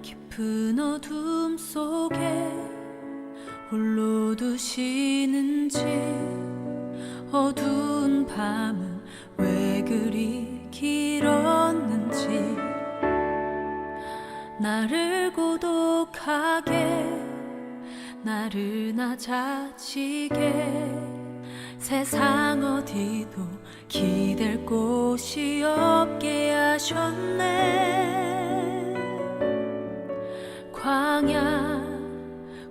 깊은 어둠 속에 홀로 두시는지, 어두운 밤은 왜 그리 길었는지, 나를 고독하게, 나를 낮아지게, 세상 어디도 기댈 곳이 없게 하셨네.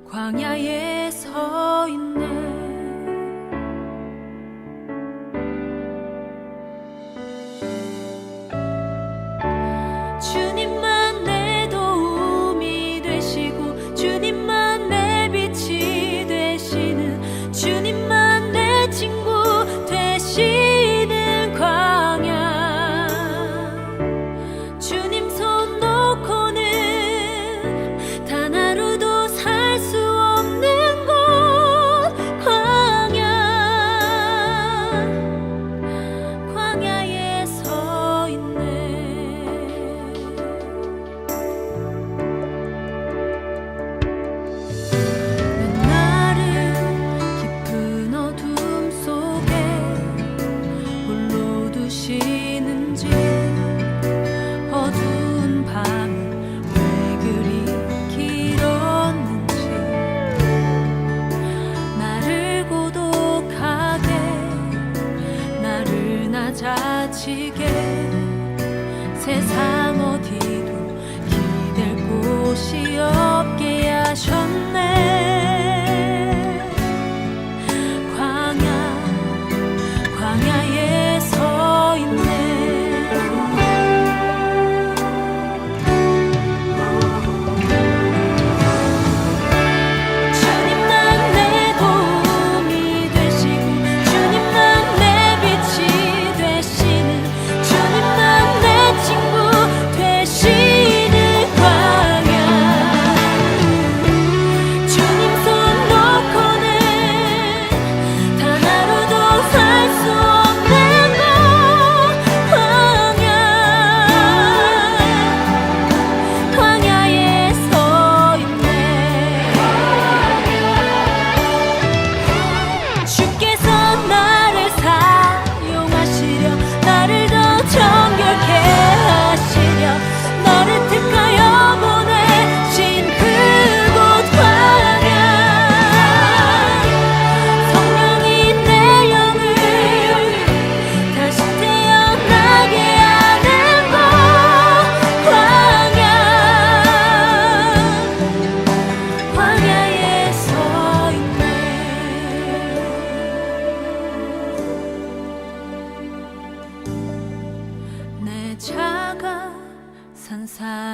광야에 서 있네. 주님만 내 도움이 되시고, 주님만 내 빛이 되시는, 주님만 내 친구 되시는 광야. 주님 손 놓고는 단 하루도 살 수 없는 곳, 광야에 서 있네. 나를 깊은 어둠 속에 홀로 두시는지, 어두운 밤은 왜 그리 길었는지, 나를 고독하게, 나를 낮아지게, 세상 어디도 기댈 곳이 없게 하셨네. 광야에 서 있네. 주님만 내 도움이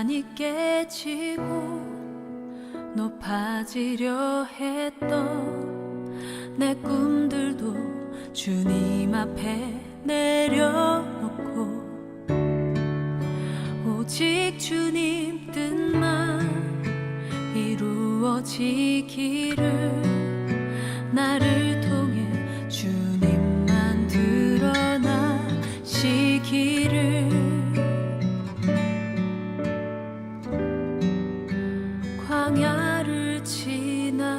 산이 깨지고 높아지려 했던 내 꿈들도 주님 앞에 내려놓고 오직 주님 뜻만 이루어지기를 나를 통해 주님만 드러나시기를 광야를 지나며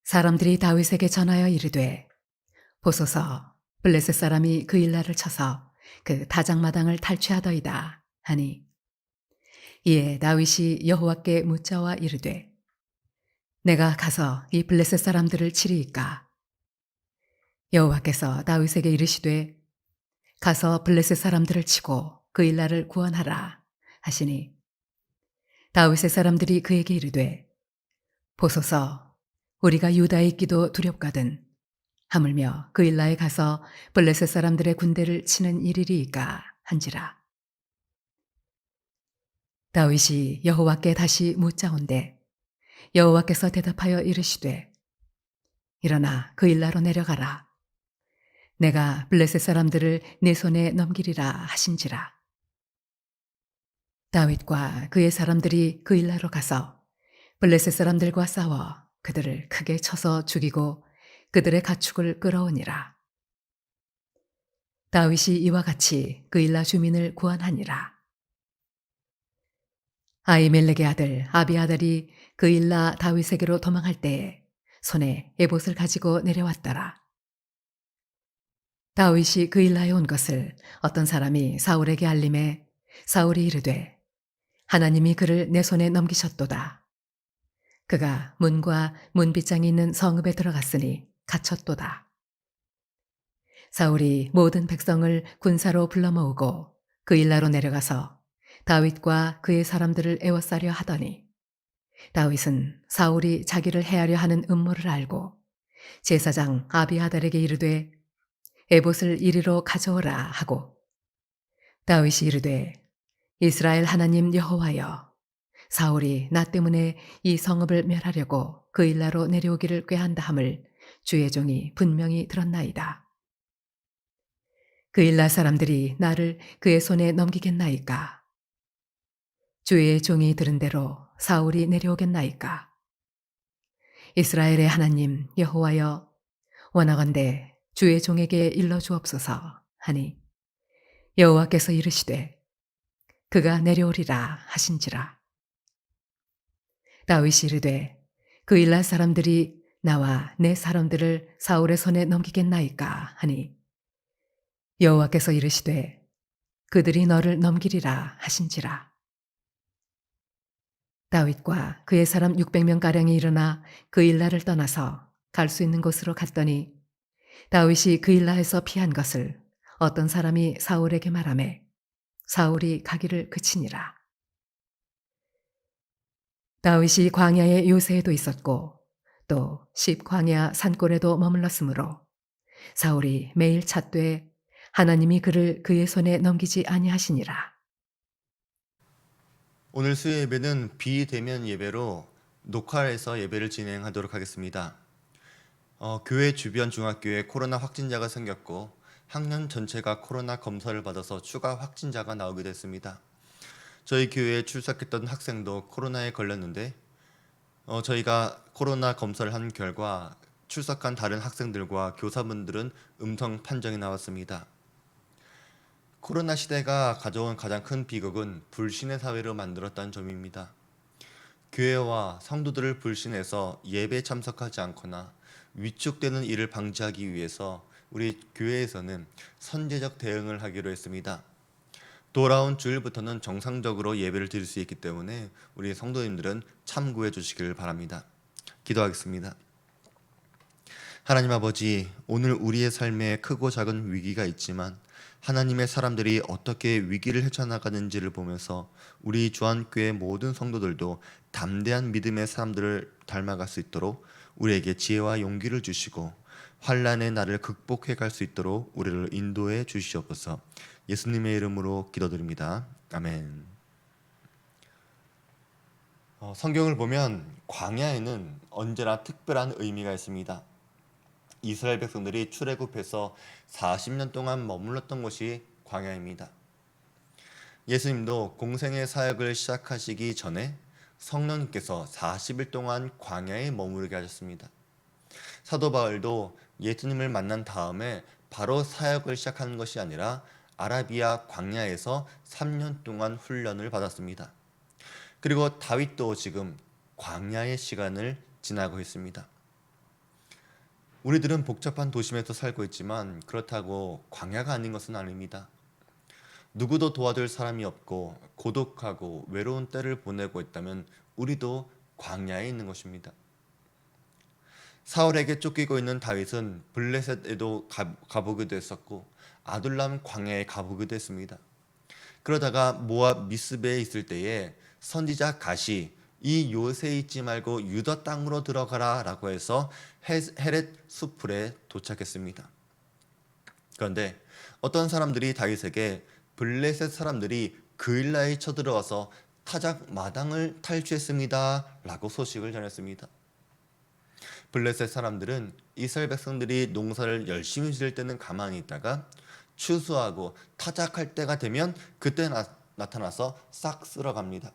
사람들이 다윗에게 전하여 이르되 보소서 블레셋 사람이 그 일날을 쳐서 그 다장마당을 탈취하더이다 하니 이에 다윗이 여호와께 묻자와 이르되 내가 가서 이 블레셋 사람들을 치리이까 여호와께서 다윗에게 이르시되 가서 블레셋 사람들을 치고 그 일날을 구원하라 하시니 다윗의 사람들이 그에게 이르되 보소서 우리가 유다에 있기도 두렵거든 하물며 그 일라에 가서 블레셋 사람들의 군대를 치는 일이리이까 한지라. 다윗이 여호와께 다시 묻자온대 여호와께서 대답하여 이르시되 일어나 그 일라로 내려가라. 내가 블레셋 사람들을 내 손에 넘기리라 하신지라. 다윗과 그의 사람들이 그 일라로 가서 블레셋 사람들과 싸워 그들을 크게 쳐서 죽이고 그들의 가축을 끌어오니라. 다윗이 이와 같이 그 일라 주민을 구원하니라. 아히멜렉의 아들 아비아달이 그 일라 다윗에게로 도망할 때에 손에 에봇을 가지고 내려왔더라. 다윗이 그 일라에 온 것을 어떤 사람이 사울에게 알림해 사울이 이르되 하나님이 그를 내 손에 넘기셨도다. 그가 문과 문빗장이 있는 성읍에 들어갔으니 갇혔도다. 사울이 모든 백성을 군사로 불러 모으고 그 일라로 내려가서 다윗과 그의 사람들을 에워싸려 하더니 다윗은 사울이 자기를 해하려 하는 음모를 알고 제사장 아비아달에게 이르되 에봇을 이리로 가져오라 하고 다윗이 이르되 이스라엘 하나님 여호와여 사울이 나 때문에 이 성읍을 멸하려고 그 일라로 내려오기를 꾀한다 함을 주의 종이 분명히 들었나이다. 그 일라 사람들이 나를 그의 손에 넘기겠나이까? 주의 종이 들은 대로 사울이 내려오겠나이까? 이스라엘의 하나님 여호와여 원하건대 주의 종에게 일러주옵소서 하니 여호와께서 이르시되 그가 내려오리라 하신지라. 다윗이 이르되 그 일라 사람들이 나와 내 사람들을 사울의 손에 넘기겠나이까 하니 여호와께서 이르시되 그들이 너를 넘기리라 하신지라. 다윗과 그의 사람 600명가량이 일어나 그 일라를 떠나서 갈 수 있는 곳으로 갔더니 다윗이 그 일라에서 피한 것을 어떤 사람이 사울에게 말하매 사울이 가기를 그치니라. 다윗이 광야의 요새에도 있었고 또 십광야 산골에도 머물렀으므로 사울이 매일 찾되 하나님이 그를 그의 손에 넘기지 아니하시니라. 오늘 수요 예배는 비대면 예배로 녹화해서 예배를 진행하도록 하겠습니다. 교회 주변 중학교에 코로나 확진자가 생겼고 학년 전체가 코로나 검사를 받아서 추가 확진자가 나오게 됐습니다. 저희 교회에 출석했던 학생도 코로나에 걸렸는데 저희가 코로나 검사를 한 결과 출석한 다른 학생들과 교사분들은 음성 판정이 나왔습니다. 코로나 시대가 가져온 가장 큰 비극은 불신의 사회로 만들었다는 점입니다. 교회와 성도들을 불신해서 예배에 참석하지 않거나 위축되는 일을 방지하기 위해서 우리 교회에서는 선제적 대응을 하기로 했습니다. 돌아온 주일부터는 정상적으로 예배를 드릴 수 있기 때문에 우리 성도님들은 참고해 주시길 바랍니다. 기도하겠습니다. 하나님 아버지, 오늘 우리의 삶에 크고 작은 위기가 있지만 하나님의 사람들이 어떻게 위기를 헤쳐나가는지를 보면서 우리 주한교회 모든 성도들도 담대한 믿음의 사람들을 닮아갈 수 있도록 우리에게 지혜와 용기를 주시고 환난의 날을 극복해 갈 수 있도록 우리를 인도해 주시옵소서. 예수님의 이름으로 기도드립니다. 아멘. 성경을 보면 광야에는 언제나 특별한 의미가 있습니다. 이스라엘 백성들이 출애굽해서 40년 동안 머물렀던 곳이 광야입니다. 예수님도 공생의 사역을 시작하시기 전에 성령님께서 40일 동안 광야에 머무르게 하셨습니다. 사도 바울도 예수님을 만난 다음에 바로 사역을 시작하는 것이 아니라 아라비아 광야에서 3년 동안 훈련을 받았습니다. 그리고 다윗도 지금 광야의 시간을 지나고 있습니다. 우리들은 복잡한 도심에서 살고 있지만 그렇다고 광야가 아닌 것은 아닙니다. 누구도 도와줄 사람이 없고 고독하고 외로운 때를 보내고 있다면 우리도 광야에 있는 것입니다. 사울에게 쫓기고 있는 다윗은 블레셋에도 가보기도 했었고 아둘람 광야에 가보기도 했습니다. 그러다가 모압 미스베에 있을 때에 선지자 갓이 이 요새에 있지 말고 유다 땅으로 들어가라 라고 해서 헤렛 수풀에 도착했습니다. 그런데 어떤 사람들이 다윗에게 블레셋 사람들이 그일라에 쳐들어와서 타작 마당을 탈취했습니다 라고 소식을 전했습니다. 블레셋 사람들은 이스라엘 백성들이 농사를 열심히 지을 때는 가만히 있다가 추수하고 타작할 때가 되면 그때 나타나서 싹 쓸어갑니다.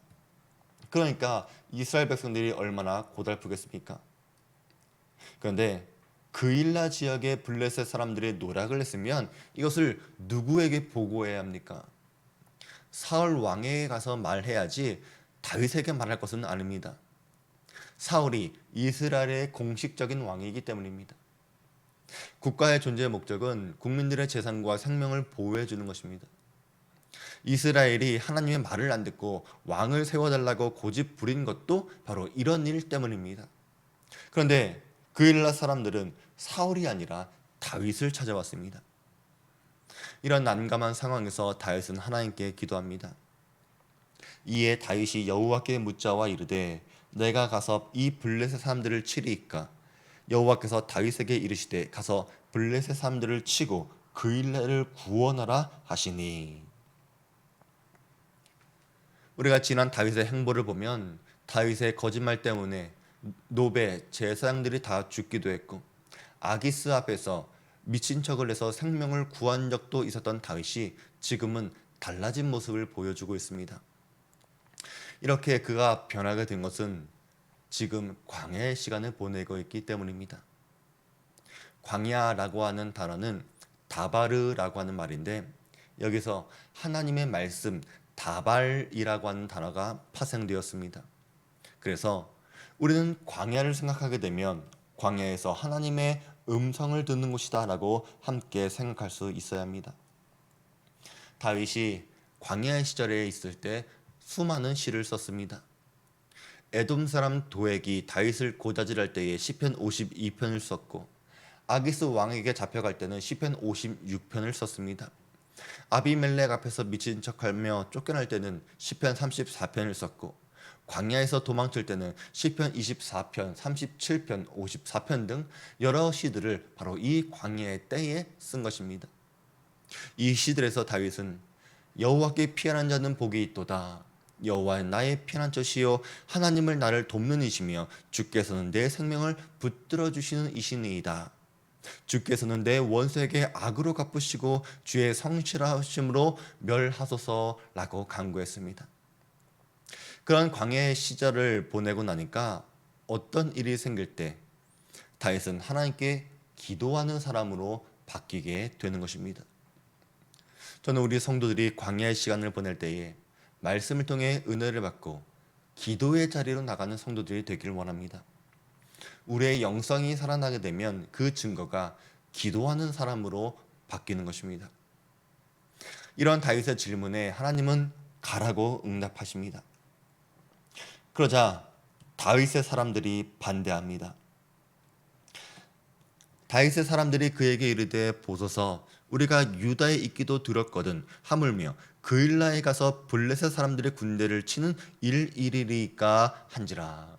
그러니까 이스라엘 백성들이 얼마나 고달프겠습니까? 그런데 그일라 지역의 블레셋 사람들이 노력을 했으면 이것을 누구에게 보고해야 합니까? 사울 왕에게 가서 말해야지 다윗에게 말할 것은 아닙니다. 사울이 이스라엘의 공식적인 왕이기 때문입니다. 국가의 존재의 목적은 국민들의 재산과 생명을 보호해 주는 것입니다. 이스라엘이 하나님의 말을 안 듣고 왕을 세워달라고 고집 부린 것도 바로 이런 일 때문입니다. 그런데 그일라 사람들은 사울이 아니라 다윗을 찾아왔습니다. 이런 난감한 상황에서 다윗은 하나님께 기도합니다. 이에 다윗이 여호와께 묻자와 이르되 내가 가서 이 블레셋 사람들을 치리이까? 여호와께서 다윗에게 이르시되 가서 블레셋 사람들을 치고 그일라를 구원하라 하시니. 우리가 지난 다윗의 행보를 보면 다윗의 거짓말 때문에 노베 제사장들이 다 죽기도 했고 아기스 앞에서 미친 척을 해서 생명을 구한 적도 있었던 다윗이 지금은 달라진 모습을 보여주고 있습니다. 이렇게 그가 변하게 된 것은 지금 광야의 시간을 보내고 있기 때문입니다. 광야라고 하는 단어는 다바르라고 하는 말인데 여기서 하나님의 말씀 다발이라고 하는 단어가 파생되었습니다. 그래서 우리는 광야를 생각하게 되면 광야에서 하나님의 음성을 듣는 곳이다 라고 함께 생각할 수 있어야 합니다. 다윗이 광야의 시절에 있을 때 수많은 시를 썼습니다. 에돔 사람 도액이 다윗을 고자질할 때에 시편 52편을 썼고 아기스 왕에게 잡혀갈 때는 시편 56편을 썼습니다. 아비멜렉 앞에서 미친 척하며 쫓겨날 때는 시편 34편을 썼고 광야에서 도망칠 때는 시편 24편, 37편, 54편 등 여러 시들을 바로 이 광야의 때에 쓴 것입니다. 이 시들에서 다윗은 여호와께 피하는 자는 복이 있도다. 여호와 나의 피난처 자시요 하나님을 나를 돕는 이시며 주께서는 내 생명을 붙들어 주시는 이시니이다. 주께서는 내 원수에게 악으로 갚으시고 주의 성실하심으로 멸하소서라고 간구했습니다. 그런 광야의 시절을 보내고 나니까 어떤 일이 생길 때 다윗은 하나님께 기도하는 사람으로 바뀌게 되는 것입니다. 저는 우리 성도들이 광야의 시간을 보낼 때에 말씀을 통해 은혜를 받고 기도의 자리로 나가는 성도들이 되기를 원합니다. 우리의 영성이 살아나게 되면 그 증거가 기도하는 사람으로 바뀌는 것입니다. 이런 다윗의 질문에 하나님은 가라고 응답하십니다. 그러자 다윗의 사람들이 반대합니다. 다윗의 사람들이 그에게 이르되 보소서 우리가 유다에 있기도 들었거든 하물며 그일라에 가서 블레셋 사람들의 군대를 치는 일이리까 한지라.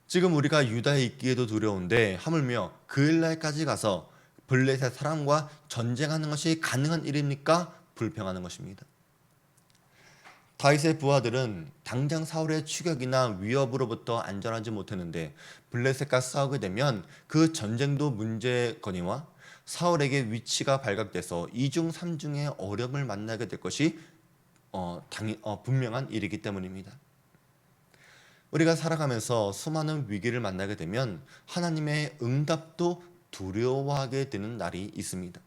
지금 우리가 유다에 있기에도 두려운데 하물며 그일라에까지 가서 블레셋 사람과 전쟁하는 것이 가능한 일입니까? 불평하는 것입니다. 다윗의 부하들은 당장 사울의 추격이나 위협으로부터 안전하지 못했는데 블레셋과 싸우게 되면 그 전쟁도 문제거니와 사울에게 위치가 발각돼서 이중 삼중의 어려움을 만나게 될 것이 분명한 일이기 때문입니다. 우리가 살아가면서 수많은 위기를 만나게 되면 하나님의 응답도 두려워하게 되는 날이 있습니다.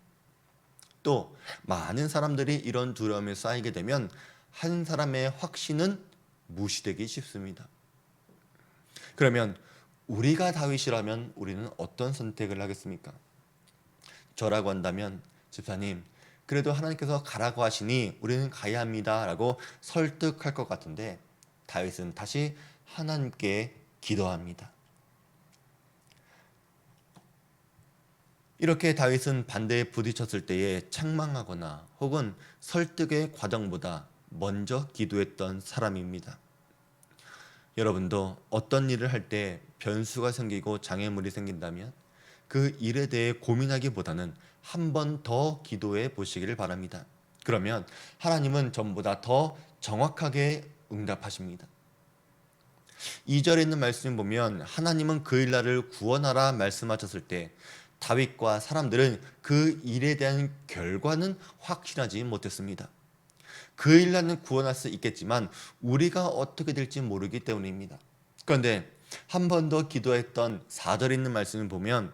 또 많은 사람들이 이런 두려움에 쌓이게 되면 한 사람의 확신은 무시되기 쉽습니다. 그러면 우리가 다윗이라면 우리는 어떤 선택을 하겠습니까? 저라고 한다면 집사님, 그래도 하나님께서 가라고 하시니 우리는 가야 합니다 라고 설득할 것 같은데 다윗은 다시 하나님께 기도합니다. 이렇게 다윗은 반대에 부딪혔을 때에 책망하거나 혹은 설득의 과정보다 먼저 기도했던 사람입니다. 여러분도 어떤 일을 할 때 변수가 생기고 장애물이 생긴다면 그 일에 대해 고민하기보다는 한 번 더 기도해 보시기를 바랍니다. 그러면 하나님은 전보다 더 정확하게 응답하십니다. 2절에 있는 말씀을 보면 하나님은 그 일날을 구원하라 말씀하셨을 때 다윗과 사람들은 그 일에 대한 결과는 확실하지 못했습니다. 그 일날은 구원할 수 있겠지만 우리가 어떻게 될지 모르기 때문입니다. 그런데 한 번 더 기도했던 4절에 있는 말씀을 보면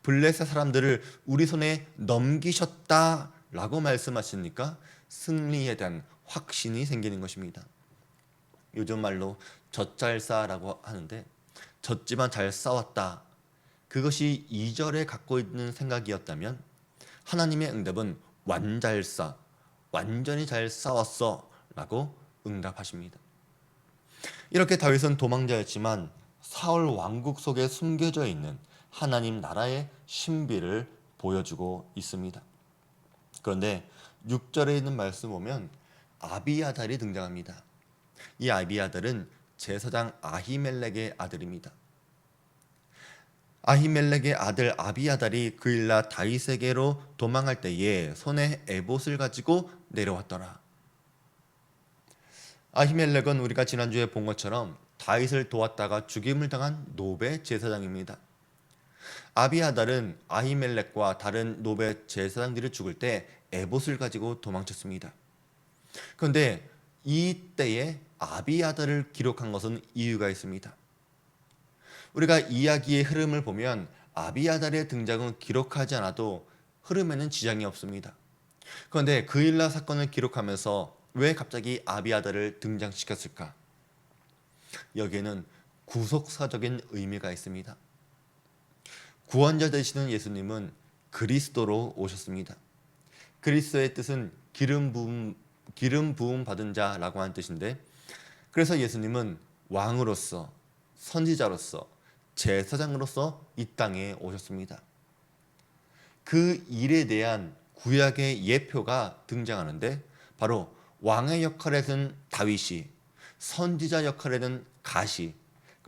블레셋 사람들을 우리 손에 넘기셨다라고 말씀하시니까 승리에 대한 확신이 생기는 것입니다. 요즘 말로 젖잘싸라고 하는데 졌지만 잘 싸웠다. 그것이 2절에 갖고 있는 생각이었다면 하나님의 응답은 완잘싸, 완전히 잘 싸웠어 라고 응답하십니다. 이렇게 다윗은 도망자였지만 사울 왕국 속에 숨겨져 있는 하나님 나라의 신비를 보여주고 있습니다. 그런데 6절에 있는 말씀 보면 아비아달이 등장합니다. 이 아비아달은 제사장 아히멜렉의 아들입니다. 아히멜렉의 아들 아비아달이 그일라 다윗에게로 도망할 때에 손에 에봇을 가지고 내려왔더라. 아히멜렉은 우리가 지난주에 본 것처럼 다윗을 도왔다가 죽임을 당한 노베 제사장입니다. 아비아달은 아히멜렉과 다른 노베 제사장들이 죽을 때 에봇을 가지고 도망쳤습니다. 그런데 이때에 아비아달을 기록한 것은 이유가 있습니다. 우리가 이야기의 흐름을 보면 아비아달의 등장은 기록하지 않아도 흐름에는 지장이 없습니다. 그런데 그일라 사건을 기록하면서 왜 갑자기 아비아달을 등장시켰을까? 여기에는 구속사적인 의미가 있습니다. 구원자 되시는 예수님은 그리스도로 오셨습니다. 그리스도의 뜻은 기름 부음 받은 자라고 하는 뜻인데, 그래서 예수님은 왕으로서, 선지자로서, 제사장으로서 이 땅에 오셨습니다. 그 일에 대한 구약의 예표가 등장하는데 바로 왕의 역할에는 다윗이, 선지자 역할에는 갓이,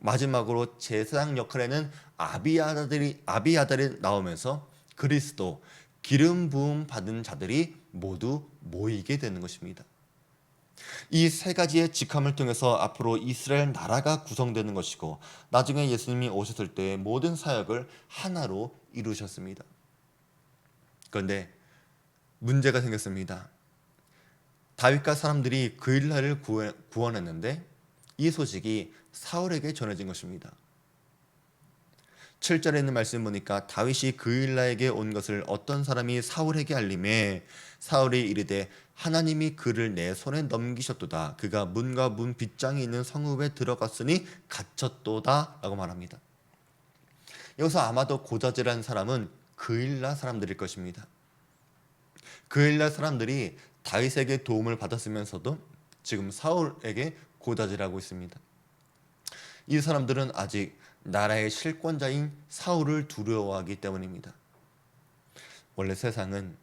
마지막으로 제사장 역할에는 아비아달이 나오면서 그리스도, 기름 부음 받은 자들이 모두 모이게 되는 것입니다. 이 세 가지의 직함을 통해서 앞으로 이스라엘 나라가 구성되는 것이고 나중에 예수님이 오셨을 때 모든 사역을 하나로 이루셨습니다. 그런데 문제가 생겼습니다. 다윗과 사람들이 그일라를 구원했는데 이 소식이 사울에게 전해진 것입니다. 7절에 있는 말씀 보니까 다윗이 그일라에게 온 것을 어떤 사람이 사울에게 알림해 사울이 이르되 하나님이 그를 내 손에 넘기셨도다. 그가 문과 문 빗장이 있는 성읍에 들어갔으니 갇혔도다 라고 말합니다. 여기서 아마도 고자질한 사람은 그일라 사람들일 것입니다. 그일라 사람들이 다윗에게 도움을 받았으면서도 지금 사울에게 고자질하고 있습니다. 이 사람들은 아직 나라의 실권자인 사울을 두려워하기 때문입니다. 원래 세상은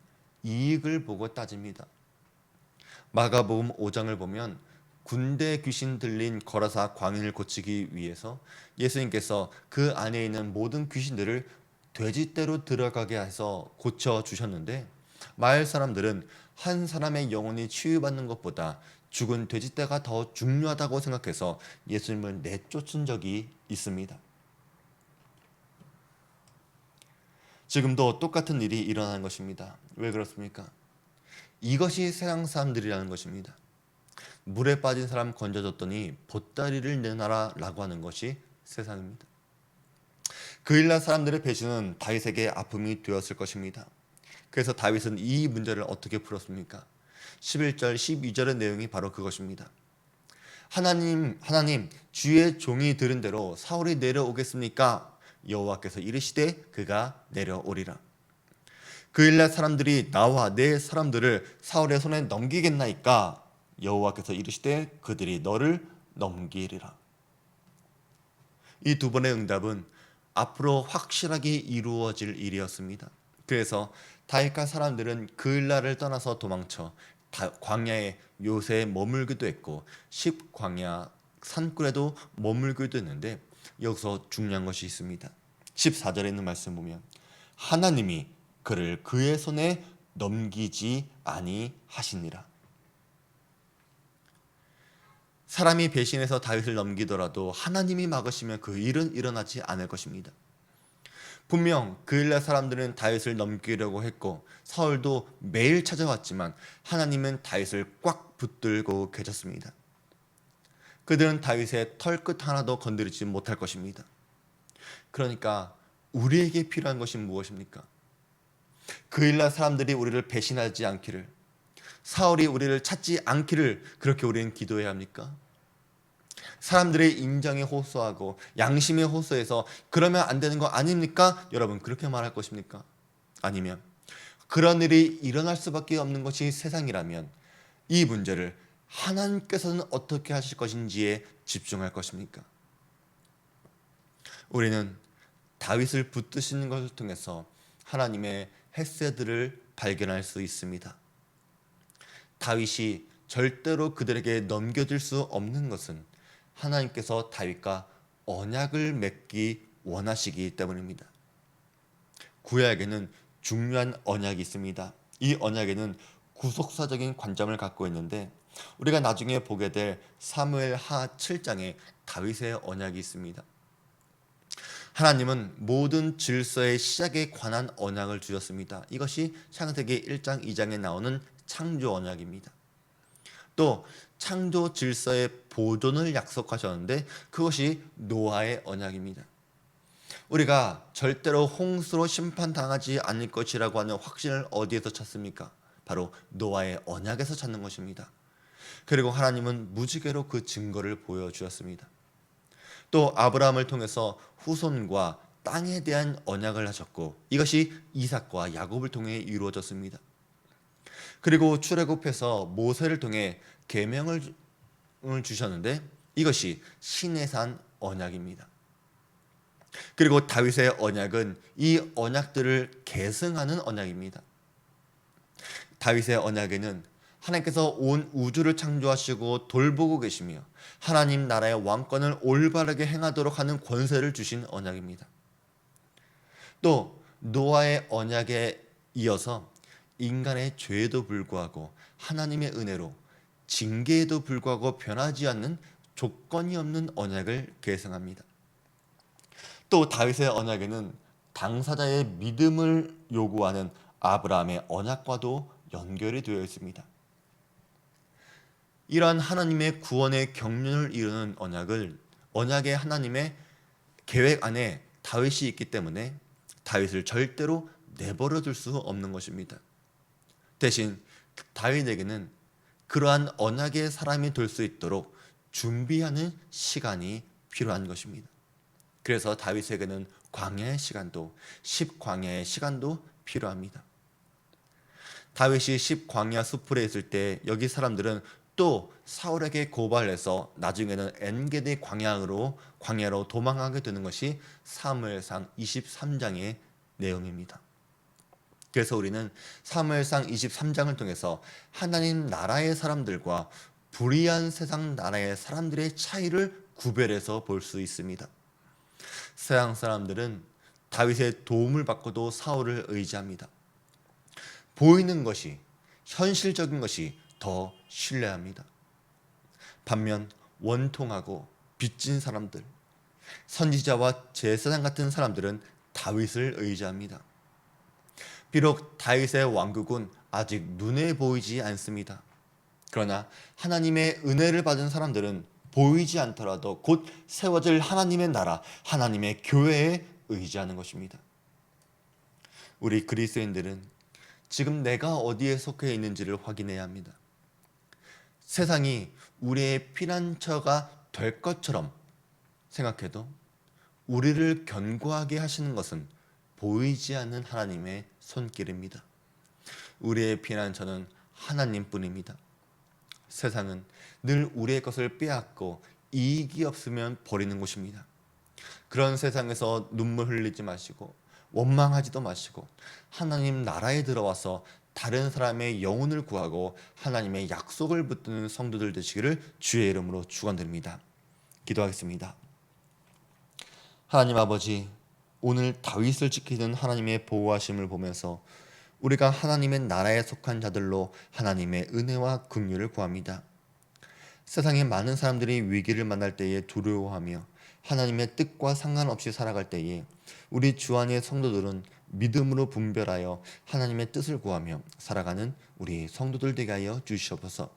이익을 보고 따집니다. 마가복음 5장을 보면 군대 귀신 들린 거라사 광인을 고치기 위해서 예수님께서 그 안에 있는 모든 귀신들을 돼지떼로 들어가게 해서 고쳐 주셨는데, 마을 사람들은 한 사람의 영혼이 치유받는 것보다 죽은 돼지떼가 더 중요하다고 생각해서 예수님을 내쫓은 적이 있습니다. 지금도 똑같은 일이 일어나는 것입니다. 왜 그렇습니까? 이것이 세상 사람들이라는 것입니다. 물에 빠진 사람 건져줬더니 보따리를 내놔라 라고 하는 것이 세상입니다. 그일날 사람들의 배신은 다윗에게 아픔이 되었을 것입니다. 그래서 다윗은 이 문제를 어떻게 풀었습니까? 11절 12절의 내용이 바로 그것입니다. 하나님 주의 종이 들은 대로 사울이 내려오겠습니까? 여호와께서 이르시되 그가 내려오리라. 그일날 사람들이 나와 내 사람들을 사울의 손에 넘기겠나이까? 여호와께서 이르시되 그들이 너를 넘기리라. 이 두 번의 응답은 앞으로 확실하게 이루어질 일이었습니다. 그래서 다윗과 사람들은 그일날을 떠나서 도망쳐 광야의 요새에 머물기도 했고 10광야 산굴에도 머물기도 했는데, 여기서 중요한 것이 있습니다. 14절에 있는 말씀 보면 하나님이 그를 그의 손에 넘기지 아니하시니라. 사람이 배신해서 다윗을 넘기더라도 하나님이 막으시면 그 일은 일어나지 않을 것입니다. 분명 그일날 사람들은 다윗을 넘기려고 했고 사울도 매일 찾아왔지만 하나님은 다윗을 꽉 붙들고 계셨습니다. 그들은 다윗의 털끝 하나도 건드리지 못할 것입니다. 그러니까 우리에게 필요한 것이 무엇입니까? 그일날 사람들이 우리를 배신하지 않기를, 사울이 우리를 찾지 않기를 그렇게 우리는 기도해야 합니까? 사람들의 인정에 호소하고 양심에 호소해서 그러면 안 되는 거 아닙니까? 여러분 그렇게 말할 것입니까? 아니면 그런 일이 일어날 수밖에 없는 것이 세상이라면 이 문제를 하나님께서는 어떻게 하실 것인지에 집중할 것입니까? 우리는 다윗을 붙드시는 것을 통해서 하나님의 헤세드를 발견할 수 있습니다. 다윗이 절대로 그들에게 넘겨줄 수 없는 것은 하나님께서 다윗과 언약을 맺기 원하시기 때문입니다. 구약에는 중요한 언약이 있습니다. 이 언약에는 구속사적인 관점을 갖고 있는데, 우리가 나중에 보게 될 사무엘 하 7장에 다윗의 언약이 있습니다. 하나님은 모든 질서의 시작에 관한 언약을 주셨습니다. 이것이 창세기 1장 2장에 나오는 창조 언약입니다. 또 창조 질서의 보존을 약속하셨는데 그것이 노아의 언약입니다. 우리가 절대로 홍수로 심판당하지 않을 것이라고 하는 확신을 어디에서 찾습니까? 바로 노아의 언약에서 찾는 것입니다. 그리고 하나님은 무지개로 그 증거를 보여주셨습니다. 또 아브라함을 통해서 후손과 땅에 대한 언약을 하셨고 이것이 이삭과 야곱을 통해 이루어졌습니다. 그리고 출애굽해서 모세를 통해 계명을 주셨는데 이것이 시내산 언약입니다. 그리고 다윗의 언약은 이 언약들을 계승하는 언약입니다. 다윗의 언약에는 하나님께서 온 우주를 창조하시고 돌보고 계시며 하나님 나라의 왕권을 올바르게 행하도록 하는 권세를 주신 언약입니다. 또 노아의 언약에 이어서 인간의 죄에도 불구하고 하나님의 은혜로 징계에도 불구하고 변하지 않는 조건이 없는 언약을 계승합니다. 또 다윗의 언약에는 당사자의 믿음을 요구하는 아브라함의 언약과도 연결이 되어 있습니다. 이러한 하나님의 구원의 경륜을 이루는 언약의 하나님의 계획 안에 다윗이 있기 때문에 다윗을 절대로 내버려 둘 수 없는 것입니다. 대신 다윗에게는 그러한 언약의 사람이 될 수 있도록 준비하는 시간이 필요한 것입니다. 그래서 다윗에게는 광야의 시간도 10광야의 시간도 필요합니다. 다윗이 10광야 수풀에 있을 때 여기 사람들은 또 사울에게 고발해서 나중에는 엔게디 광야로 도망하게 되는 것이 사무엘상 23장의 내용입니다. 그래서 우리는 사무엘상 23장을 통해서 하나님 나라의 사람들과 불의한 세상 나라의 사람들의 차이를 구별해서 볼 수 있습니다. 세상 사람들은 다윗의 도움을 받고도 사울을 의지합니다. 보이는 것이, 현실적인 것이 더 신뢰합니다. 반면 원통하고 빚진 사람들, 선지자와 제사장 같은 사람들은 다윗을 의지합니다. 비록 다윗의 왕국은 아직 눈에 보이지 않습니다. 그러나 하나님의 은혜를 받은 사람들은 보이지 않더라도 곧 세워질 하나님의 나라, 하나님의 교회에 의지하는 것입니다. 우리 그리스도인들은 지금 내가 어디에 속해 있는지를 확인해야 합니다. 세상이 우리의 피난처가 될 것처럼 생각해도 우리를 견고하게 하시는 것은 보이지 않는 하나님의 손길입니다. 우리의 피난처는 하나님뿐입니다. 세상은 늘 우리의 것을 빼앗고 이익이 없으면 버리는 곳입니다. 그런 세상에서 눈물 흘리지 마시고 원망하지도 마시고 하나님 나라에 들어와서 다른 사람의 영혼을 구하고 하나님의 약속을 붙드는 성도들 되시기를 주의 이름으로 축원드립니다. 기도하겠습니다. 하나님 아버지, 오늘 다윗을 지키는 하나님의 보호하심을 보면서 우리가 하나님의 나라에 속한 자들로 하나님의 은혜와 긍휼을 구합니다. 세상의 많은 사람들이 위기를 만날 때에 두려워하며 하나님의 뜻과 상관없이 살아갈 때에 우리 주 안의 성도들은 믿음으로 분별하여 하나님의 뜻을 구하며 살아가는 우리 성도들 되게 하여 주시옵소서.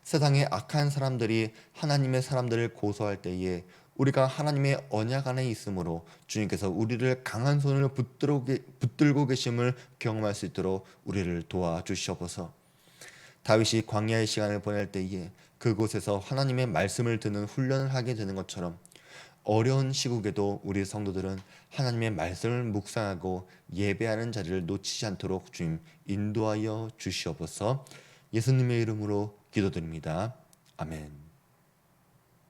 세상의 악한 사람들이 하나님의 사람들을 고소할 때에 우리가 하나님의 언약 안에 있으므로 주님께서 우리를 강한 손을 붙들고 계심을 경험할 수 있도록 우리를 도와주시옵소서. 다윗이 광야의 시간을 보낼 때에 그곳에서 하나님의 말씀을 듣는 훈련을 하게 되는 것처럼 어려운 시국에도 우리 성도들은 하나님의 말씀을 묵상하고 예배하는 자리를 놓치지 않도록 주님 인도하여 주시옵소서. 예수님의 이름으로 기도드립니다. 아멘.